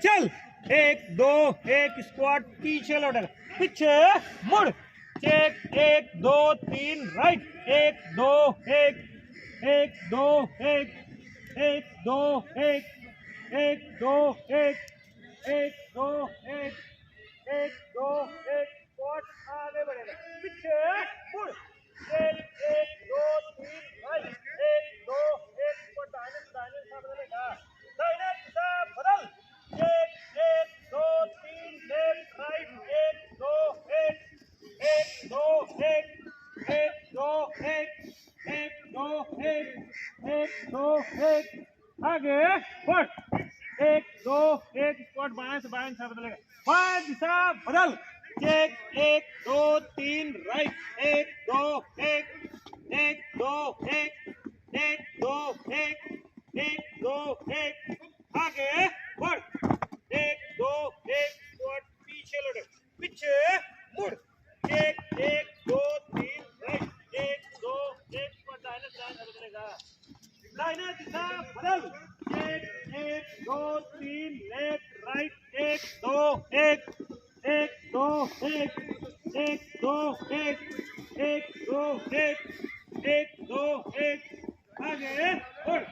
चल। एक दो, एक स्क्वाट पीछे लौटेगा, पीछे मुड़। चेक, एक दो तीन राइट, एक दो एक, एक दो एक, एक दो एक, एक दो एक, एक दो एक, एक दो एक, स्क्वाट आगे बढ़ेगा, पीछे मुड़। चेक, एक दो तीन राइट, एक दो एक, स्क्वाट दाहिने दाहिने दिशा बदलेगा, दाहिने दिशा बदल। एक, एक दो तीन लेफ्ट राइट, एक दो एक, एक दो एक, एक दो एक, एक दो एक, एक दो एक, आगे बढ़। एक दो एक, स्क्वाट बाएं से बाएं दिशा बदलेगा, बाएं दिशा बदल। चेक, एक दो तीन राइट, एक दो एक, एक दो एक, एक दो एक, एक दो एक, आगे बढ़। एक दो एक, स्क्वाट पीछे लौटे, पीछे मुड़। एक, एक दो तीन राइट, एक दो एक, स्क्वाट दाहिने दाहिने बदलेगा, दाहिने दिशा बदल। एक, एक दो तीन लेफ्ट राइट, एक दो एक, एक दो एक, एक दो एक, एक दो एक, एक दो एक, आगे बढ़।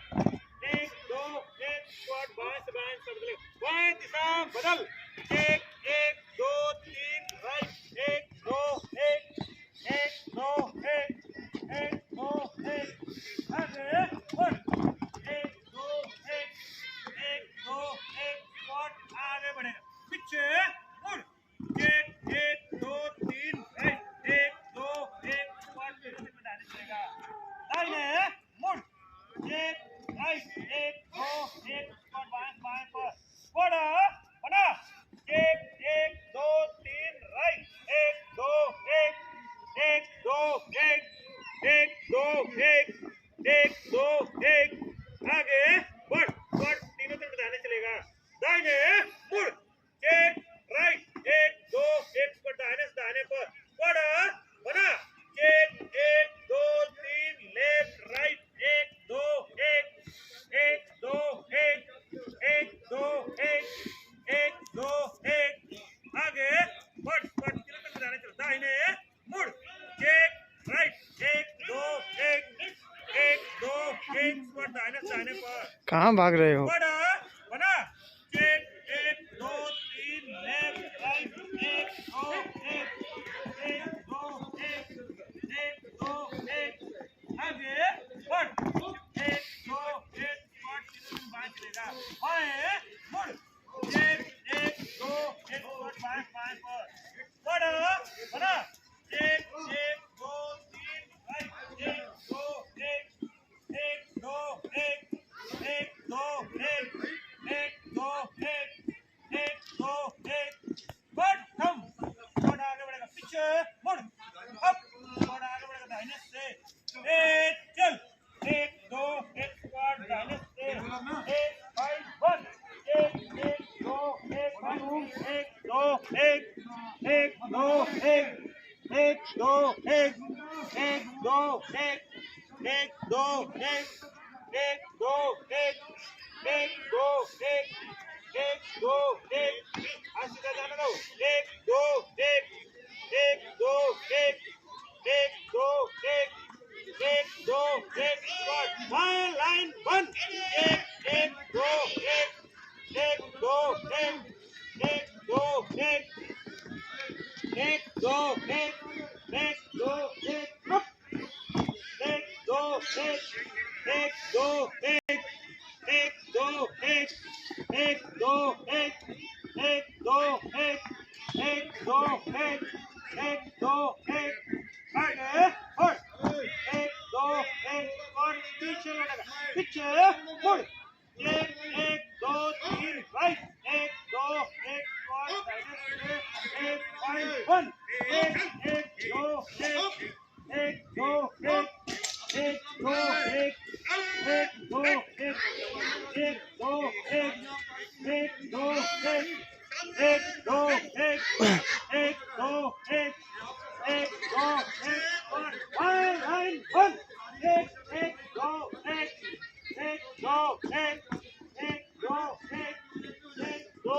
एक दो एक, स्क्वाट बाएं से बाएं दिशा बदलेगा, बाएं दिशा बदल। एक, एक दो तीन राइट, एक दो एक, एक दो एक, एक दो एक, आगे बढ़। एक दो एक, एक दो एक, स्क्वाट आगे बढ़ेगा, पीछे मुड़। एक, एक दो तीन राइट, एक दो एक, स्क्वाट पीछे में दाहिने चलेगा, दाहिने मुड़। एक राइट, एक दो एक, स्क्वाट बाएं बाएं पर बढ़ा बना। एक, एक दो तीन राइट, एक दो एक, एक दो एक, एक दो एक, एक दो एक, आगे बढ़। बढ़, तीनों तरफ दाहिने चलेगा, दाहिने मुड़। एक राइट, एक दो एक, स्क्वाट दाहिने से दाहिने पर बढ़ा बना। एक, एक दो तीन लेफ्ट राइट, एक दो एक, एक दो एक, एक दो एक, एक दो एक, आगे बढ़। बढ़, तीनों तरफ दाहिने चल, दाहिने मुड़। एक राइट, एक दो एक, एक दो एक, स्क्वाट दाहिने से दाहिने पर कहाँ भाग रहे हो? बड़ा बना। एक, एक दो तीन लेफ्ट राइट, एक दो एक, एक दो एक, एक दो एक, आगे बढ़। एक दो एक, स्क्वाट तीनों बाएं चलेगा, बाएं मुड़। एक, एक दो एक, स्क्वाट बाएं बाएं पर बड़ा बना। एक, एक दो तीन राइट, एक दो एक, एक दो एक, एक दो एक, एक दो एक, एक दो एक, बढ़ कम। बढ़ आगे बढ़ेगा, पीछे मुड़। अब बढ़ आगे बढ़ेगा दाहिने से, एक चल। एक दो एक, स्क्वाट दाहिने से, एक फाइव वन, एक, एक दो एक, एक दो एक, एक दो एक, एक दो एक, एक दो एक, एक दो एक, एक दो एक, एक दो एक, एक दो एक, सीधा जाने दो। एक दो एक, एक दो एक, एक दो एक, एक दो एक, बाएं लाइन बंद। एक, एक दो एक, एक दो एक, एक दो एक, एक दो एक, एक दो एक, एक दो एक, एक दो एक, एक दो एक, एक दो एक, एक दो एक, एक दो एक, एक दो एक, आगे बढ़। एक दो एक, और पीछे लड़ेगा, पीछे मुड़। एक, एक दो तीन राइट, एक दो एक, और एक फाइव वन, एक, एक दो एक, एक दो एक, एक दो एक, एक दो एक, एक दो एक, एक दो एक, एक दो एक, एक दो एक, एक दो एक, और बाएं लाइन बंद। एक, एक दो एक, एक दो एक, एक दो एक, एक दो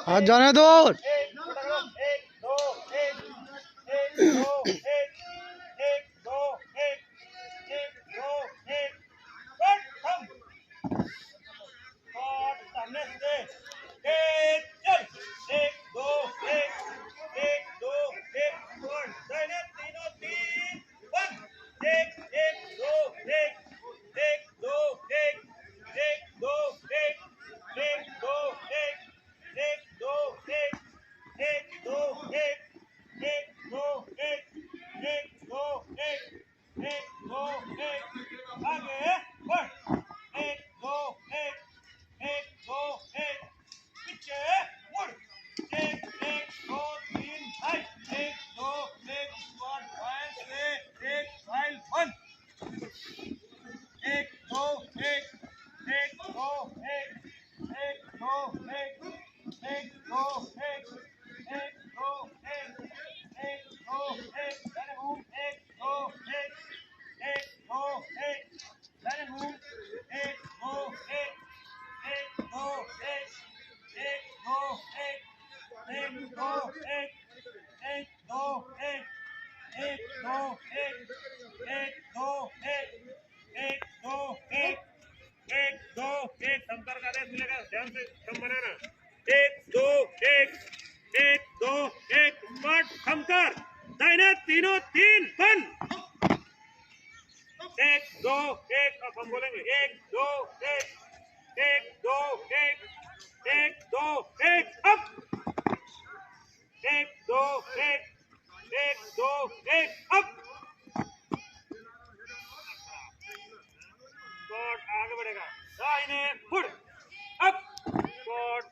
हाथ जाने दो। एक दो एक दो एक दो एक कट थम और सामने से चल एक दो एक वन दाहिने तीनों तीन वन एक दो एक दो एक दो एक दो एक दो एक दो एक दो एक दो एक दो एक आगे बढ़ एक दो एक दो एक पीछे मुड़ एक दो तीन हाई एक दो एक स्क्वाट फाइल से एक फाइल वन एक दो एक दो एक दो एक दो एक दो एक दो एक अरे हूँ एक दो एक दो एक अरे हूँ एक दो एक दो एक दो एक दो एक दो एक दो एक दो एक दो एक दो एक संपर्क आदेश मिलेगा ध्यान से कम बनाना एक दो एक दो एक स्मार्ट खमकर दाहिने तीनों तीन बन एक दो एक अब हम बोलेंगे एक दो एक दो एक दो एक अब एक दो एक दो एक अब स्क्वाट आगे बढ़ेगा दाहिने मुड़ अब स्क्वाट